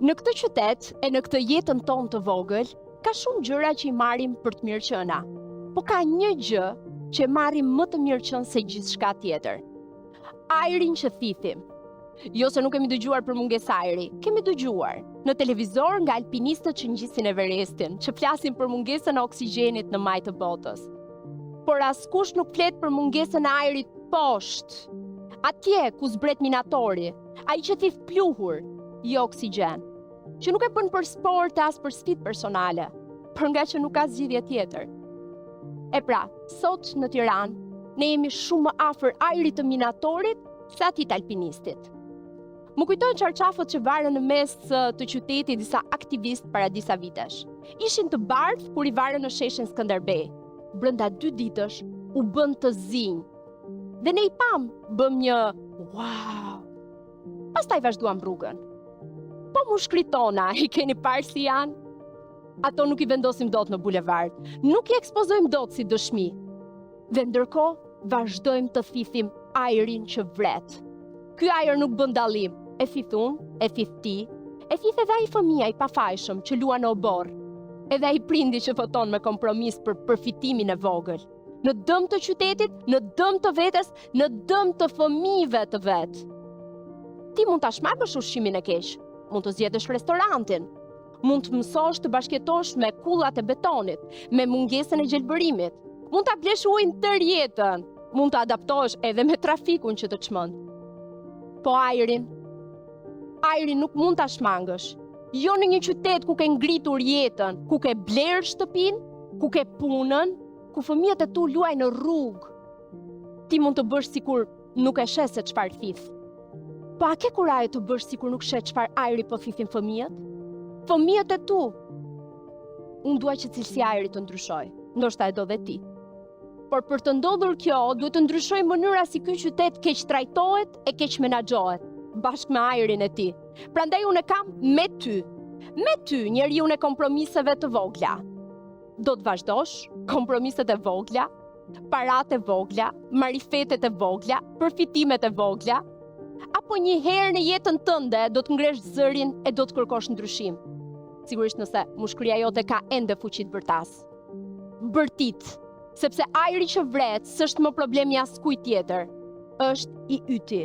Në këtë qytet e në këtë jetën tonë të vogël, ka shumë gjëra që i marrim për të mirë qëna. Po ka një gjë që marrim më të mirë qënë se gjithçka tjetër. Ajrin që thithim. Jo se nuk kemi dëgjuar për mungesë ajri, kemi dëgjuar në televizor nga alpinistët që ngjisin Everestin, që flasin për mungesën e oksigjenit në majtë të botës. Por askush nuk flet për mungesën e ajrit poshtë. Atje ku zbret minatori, ai që thith pluhur, jo oksigjen, që nuk e bën për sport as për sfidë personale, por nga që nuk ka zgjidhje tjetër. E pra, sot në Tiranë, ne jemi shumë më afër ajrit të minatorit se atit alpinistit. Më kujtojnë çarçafët që varën në mes të qytetit disa aktivistë para disa vitesh. Ishin të bardhë kur i varën në sheshin Skënderbej. Brenda 2 ditësh u bën të zinj. Dhe ne i pam, bëm një wow. Pastaj vazhduam rrugën. Po mu shkritona, i keni parë si janë? Ato nuk i vendosim dot në bulevard, nuk i ekspozojmë dot si dëshmi. Dhe ndërkohë vazhdojmë të thithim ajrin që vret. Ky ajër nuk bën dallim, e thith unë, e thith ti, e thith edhe ai fëmia i pafajshëm që luan në obor, edhe ai prindi që voton me kompromis për përfitimin e vogël. Në dëm të qytetit, në dëm të vetes, në dëm të fëmijëve të vet. Ti mund ta shmakësh ushqimin e keq, mund të zgjedhësh restorantin, mund të mësosh të bashkëtosh me kullat e betonit, me mungesën e gjelbërimit, mund ta blesh ujin tër jetën, mund të adaptohesh edhe me trafikun që të çmend. Po ajrin nuk mund ta shmangësh. Jo në një qytet ku ke ngritur jetën, ku ke bler shtëpinë, ku ke punën, ku fëmijët e tu luajnë në rrugë. Ti mund të bësh sikur nuk e sheh se çfarë thith. Po a ke kuraje të bësh sikur nuk sheh çfarë ajri po thithin fëmijët? Fëmijët e tu. Unë dua që cilësia e ajrit të ndryshojë, ndoshta e do dhe ti. Por për të ndodhur kjo, duhet të ndryshojë mënyra si ky qytet keq trajtohet e keq menaxhohet, bashkë me ajrin e tij. Prandaj unë kam me ty, njeriu e kompromiseve të vogla. Do të vazhdosh kompromiset e vogla, paratë e vogla, marifetet e vogla, përfitimet e vogla, apo një herë në jetën tënde do të ngresh zërin e do të kërkosh ndryshim. Sigurisht nëse mushkëria jote ka ende fuqi të bërtas. Bërtit, sepse ajri që vret s'është më problemi as kujt tjetër, është i yti.